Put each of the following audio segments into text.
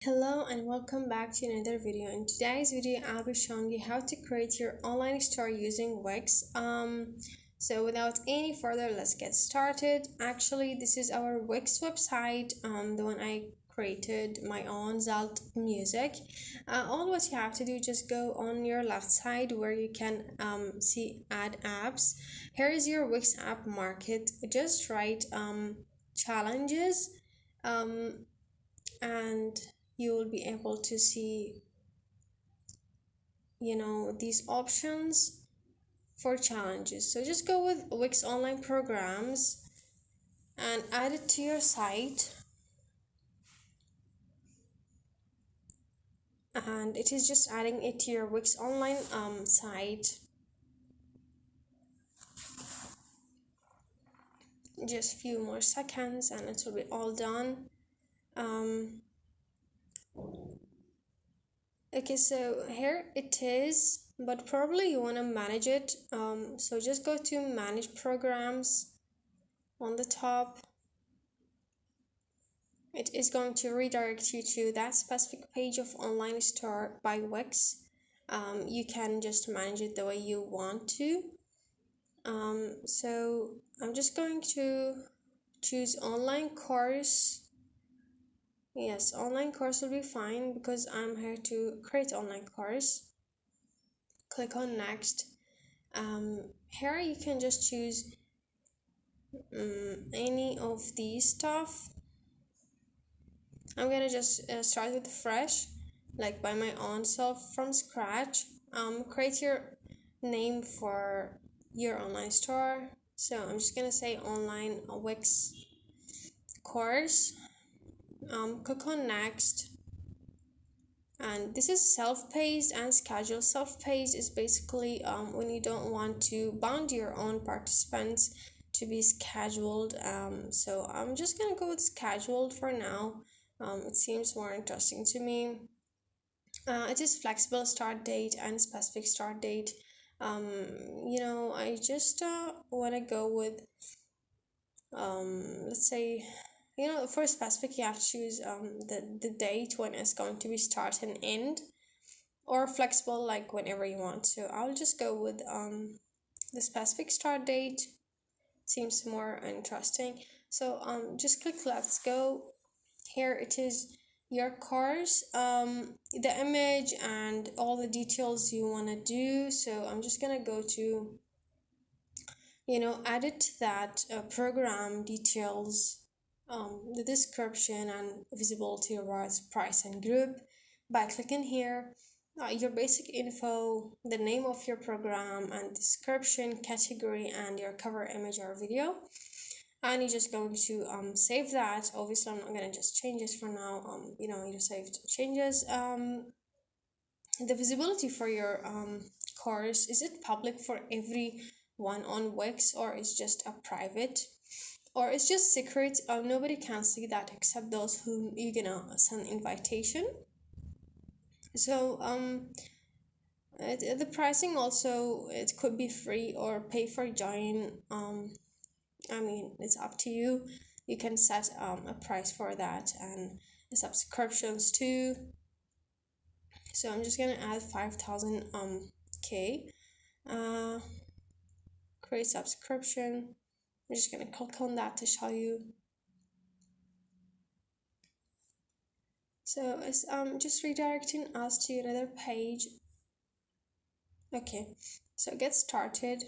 Hello and welcome back to another video. In today's video, I'll be showing you how to create your online store using Wix. So without any further, let's get started. Actually, this is our Wix website, the one I created my own Zalt music. All what you have to do, just go on your left side where you can see add apps. Here is your Wix App Market. Just write challenges and you will be able to see these options for challenges. So just go with Wix online programs and add it to your site, and it is just adding it to your Wix online site. Just few more seconds and it will be all done. Okay, so here it is, but probably you want to manage it. So just go to manage programs on the top. It is going to redirect you to that specific page of online store by Wix. You can just manage it the way you want to. So I'm just going to choose online course. Yes, online course will be fine because I'm here to create online course. Click on next. Here you can just choose any of these stuff. I'm gonna just start with fresh, like by my own self from scratch. Create your name for your online store. So I'm just gonna say online Wix course. Click on next, and this is self-paced and scheduled. Self-paced is basically when you don't want to bound your own participants to be scheduled. So I'm just gonna go with scheduled for now. It seems more interesting to me. It is flexible start date and specific start date. I just want to go with let's say, for specific you have to choose the date when it's going to be start and end, or flexible like whenever you want. So I'll just go with the specific start date. Seems more interesting. So just click let's go. Here it is your course, the image and all the details you want to do. So I'm just gonna go to edit that program details, the description and visibility awards price and group by clicking here. Your basic info, the name of your program and description, category, and your cover image or video. And you're just going to save that. Obviously I'm not going to just change this for now. You just saved changes. The visibility for your course, is it public for everyone on Wix, or is just a private, or it's just secret? Nobody can see that except those whom you're gonna send invitation. So the pricing also, it could be free or pay for join. It's up to you. You can set a price for that, and the subscriptions too. So I'm just gonna add 5,000 K. Create subscription. I'm just gonna click on that to show you. So it's just redirecting us to another page. Okay, so get started.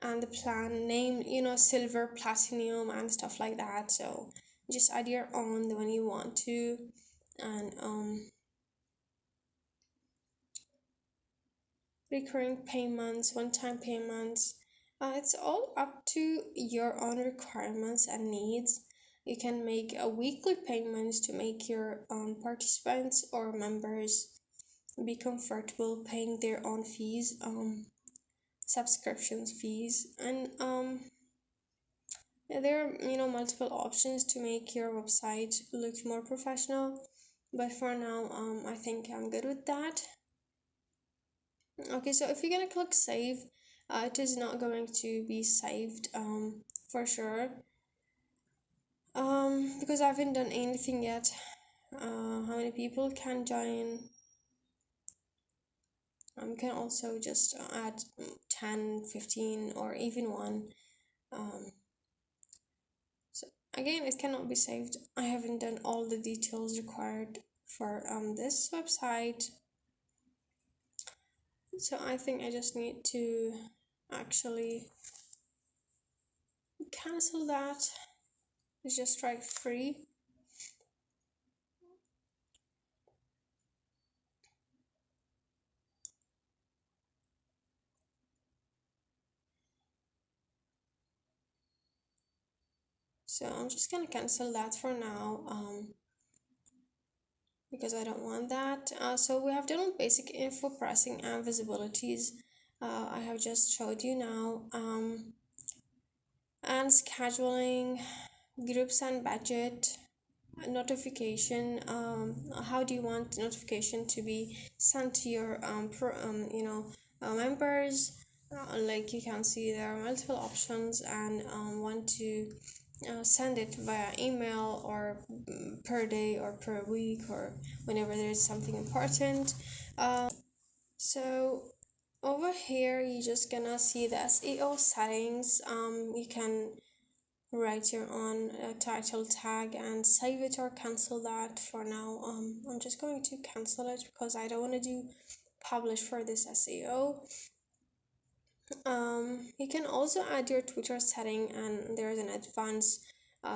And the plan name, silver, platinum, and stuff like that. So just add your own, the one you want to, and recurring payments, one-time payments. It's all up to your own requirements and needs. You can make a weekly payments to make your participants or members be comfortable paying their own fees, subscriptions fees, and there are multiple options to make your website look more professional. But for now, I think I'm good with that. Okay, so if you're gonna click save, it is not going to be saved for sure, because I haven't done anything yet. how many people can join. You can also just add 10, 15, or even one. So again, it cannot be saved. I haven't done all the details required for this website, so I think I just need to actually cancel that. Let's just try free. So I'm just gonna cancel that for now, because I don't want that. So we have done basic info, pricing, and visibilities. I have just showed you now. And scheduling, groups and budget, notification. How do you want notification to be sent to your members? Like you can see, there are multiple options, and want to send it via email or per day or per week or whenever there's something important. So over here you're just gonna see the SEO settings. You can write your own title tag and save it or cancel that for now. I'm just going to cancel it because I don't want to do publish for this SEO. You can also add your Twitter setting, and there's an advanced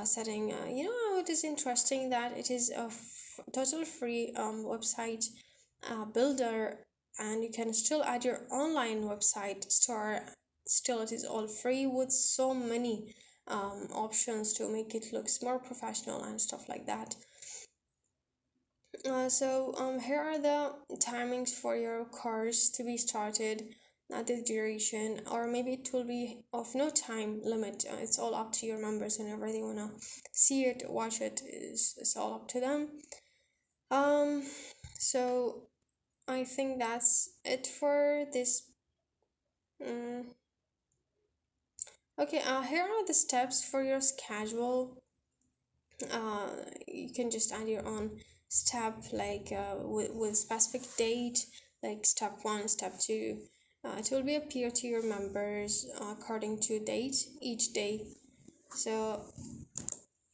setting. It is interesting that it is a total free website builder, and you can still add your online website store. Still, it is all free with so many options to make it looks more professional and stuff like that. Here are the timings for your course to be started, the duration, or maybe it will be of no time limit. It's all up to your members. Whenever they wanna see it, watch it, it's all up to them. So I think that's it for this. Okay, here are the steps for your schedule. You can just add your own step, like with specific date, like step 1, step 2. It will be appear to your members according to date each day. So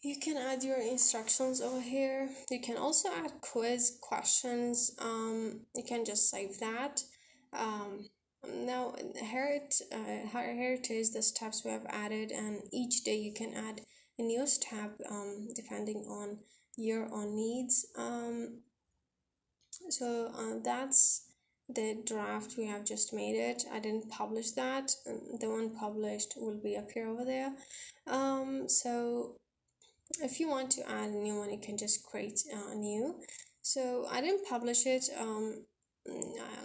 you can add your instructions over here. You can also add quiz questions. You can just save that. Now here it is, the steps we have added, and each day you can add a new step depending on your own needs. That's the draft. We have just made it. I didn't publish that. The one published will be up here over there. So if you want to add a new one, you can just create a new. So I didn't publish it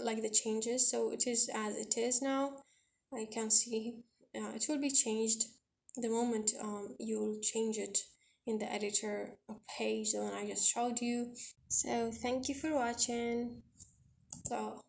like the changes, so it is as it is now. I can see it will be changed the moment you'll change it in the editor page, the one I just showed you. So thank you for watching. So